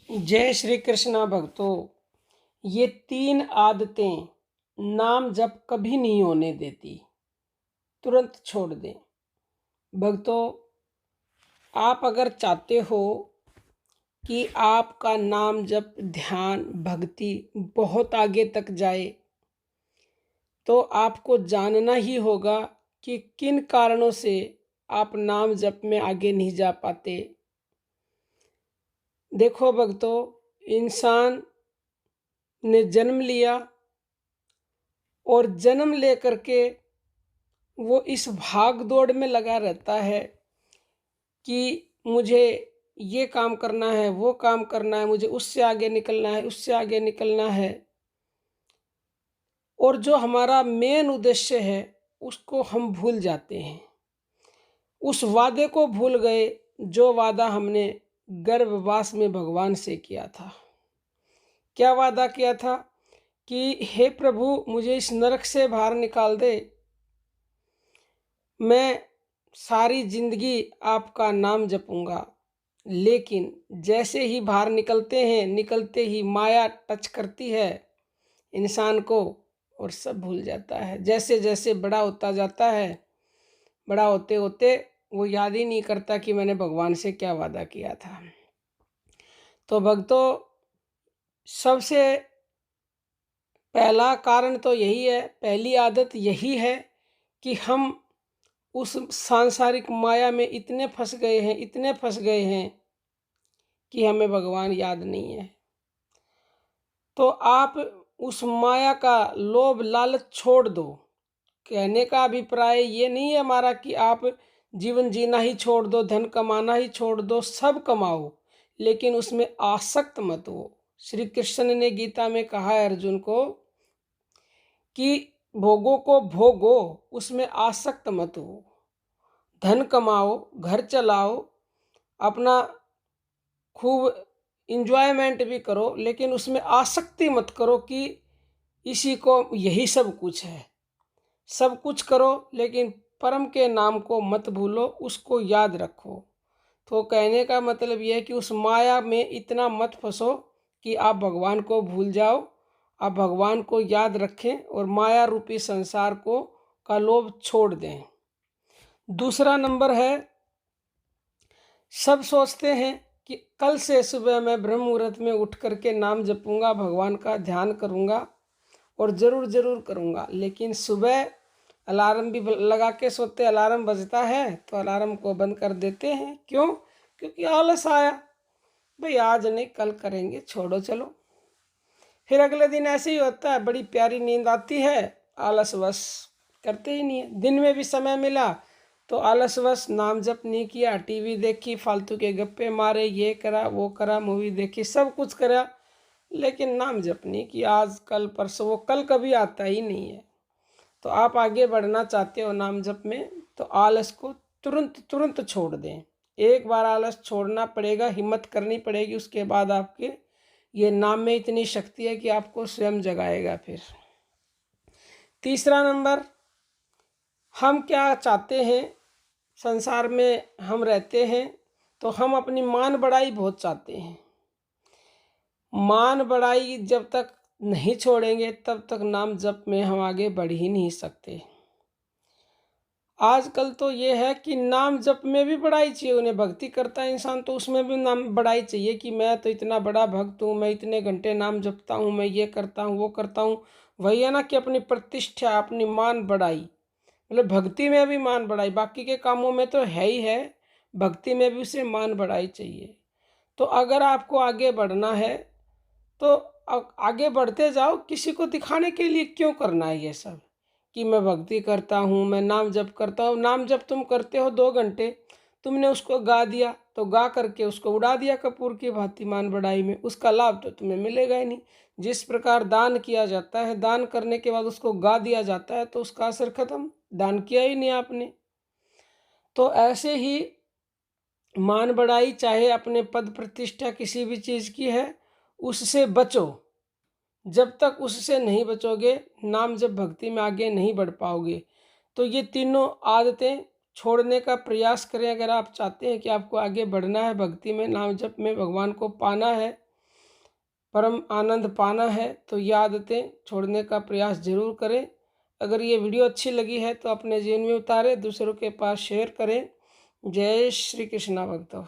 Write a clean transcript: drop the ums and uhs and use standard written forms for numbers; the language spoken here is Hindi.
जय श्री कृष्णा भक्तों। ये 3 आदतें नाम जप कभी नहीं होने देती, तुरंत छोड़ दें। भक्तों, आप अगर चाहते हो कि आपका नाम जप, ध्यान, भक्ति बहुत आगे तक जाए, तो आपको जानना ही होगा कि किन कारणों से आप नाम जप में आगे नहीं जा पाते। देखो भक्तों, इंसान ने जन्म लिया और जन्म लेकर के वो इस भाग दौड़ में लगा रहता है कि मुझे ये काम करना है, वो काम करना है, मुझे उससे आगे निकलना है, उससे आगे निकलना है। और जो हमारा मेन उद्देश्य है उसको हम भूल जाते हैं। उस वादे को भूल गए जो वादा हमने गर्भवास में भगवान से किया था। क्या वादा किया था कि हे प्रभु, मुझे इस नरक से बाहर निकाल दे, मैं सारी जिंदगी आपका नाम जपूंगा। लेकिन जैसे ही बाहर निकलते हैं, निकलते ही माया टच करती है इंसान को और सब भूल जाता है। जैसे जैसे बड़ा होता जाता है, बड़ा होते होते वो याद ही नहीं करता कि मैंने भगवान से क्या वादा किया था। तो भक्तों, सबसे पहला कारण तो यही है, पहली आदत यही है कि हम उस सांसारिक माया में इतने फंस गए हैं, इतने फंस गए हैं कि हमें भगवान याद नहीं है। तो आप उस माया का लोभ लालच छोड़ दो। कहने का अभिप्राय ये नहीं है हमारा कि आप जीवन जीना ही छोड़ दो, धन कमाना ही छोड़ दो, सब कमाओ, लेकिन उसमें आसक्त मत हो। श्री कृष्ण ने गीता में कहा है अर्जुन को कि भोगों को भोगो, उसमें आसक्त मत हो। धन कमाओ, घर चलाओ, अपना खूब इंजॉयमेंट भी करो, लेकिन उसमें आसक्ति मत करो कि इसी को यही सब कुछ है। सब कुछ करो लेकिन परम के नाम को मत भूलो, उसको याद रखो। तो कहने का मतलब यह है कि उस माया में इतना मत फंसो कि आप भगवान को भूल जाओ। आप भगवान को याद रखें और माया रूपी संसार को का लोभ छोड़ दें। दूसरा नंबर है, सब सोचते हैं कि कल से सुबह मैं ब्रह्म मुहूर्त में उठ करके नाम जपूंगा, भगवान का ध्यान करूंगा और ज़रूर ज़रूर करूंगा। लेकिन सुबह अलार्म भी लगा के सोते, अलार्म बजता है तो अलार्म को बंद कर देते हैं। क्यों? क्योंकि आलस आया, भाई आज नहीं कल करेंगे, छोड़ो चलो। फिर अगले दिन ऐसे ही होता है, बड़ी प्यारी नींद आती है, आलसवश करते ही नहीं है। दिन में भी समय मिला तो आलसवश नाम जप नहीं किया, टीवी देखी, फालतू के गप्पे मारे, ये करा वो करा, मूवी देखी, सब कुछ करा, लेकिन नाम जप नहीं किया। आज कल परसों, वो कल कभी आता ही नहीं है। तो आप आगे बढ़ना चाहते हो नाम जप में, तो आलस को तुरंत तुरंत छोड़ दें। एक बार आलस छोड़ना पड़ेगा, हिम्मत करनी पड़ेगी, उसके बाद आपके ये नाम में इतनी शक्ति है कि आपको स्वयं जगाएगा। फिर तीसरा नंबर, हम क्या चाहते हैं, संसार में हम रहते हैं तो हम अपनी मान बढ़ाई बहुत चाहते हैं। मान बढ़ाई जब तक नहीं छोड़ेंगे तब तक नाम जप में हम आगे बढ़ ही नहीं सकते। आजकल तो ये है कि नाम जप में भी बढ़ाई चाहिए, उन्हें भक्ति करता है इंसान तो उसमें भी नाम बढ़ाई चाहिए कि मैं तो इतना बड़ा भक्त हूँ, मैं इतने घंटे नाम जपता हूँ, मैं ये करता हूँ, वो करता हूँ। वही है ना कि अपनी प्रतिष्ठा, अपनी मान बढ़ाई, मतलब भक्ति में भी मान बढ़ाई। बाकी के कामों में तो है ही है, भक्ति में भी उसे मान बढ़ाई चाहिए। तो अगर आपको आगे बढ़ना है तो आगे बढ़ते जाओ, किसी को दिखाने के लिए क्यों करना है ये सब कि मैं भक्ति करता हूँ, मैं नाम जप करता हूँ। नाम जप तुम करते हो 2 घंटे, तुमने उसको गा दिया तो गा करके उसको उड़ा दिया कपूर की भांति मान बढ़ाई में, उसका लाभ तो तुम्हें मिलेगा ही नहीं। जिस प्रकार दान किया जाता है, दान करने के बाद उसको गा दिया जाता है तो उसका असर खत्म, दान किया ही नहीं आपने। तो ऐसे ही मान बढ़ाई, चाहे अपने पद प्रतिष्ठा किसी भी चीज़ की है, उससे बचो। जब तक उससे नहीं बचोगे, नाम जब भक्ति में आगे नहीं बढ़ पाओगे। तो ये तीनों आदतें छोड़ने का प्रयास करें अगर आप चाहते हैं कि आपको आगे बढ़ना है भक्ति में, नाम जप में, भगवान को पाना है। परम आनंद पाना है तो ये आदतें छोड़ने का प्रयास जरूर करें। अगर ये वीडियो अच्छी लगी है तो अपने जीवन में उतारें, दूसरों के पास शेयर करें। जय श्री कृष्णा भक्तों।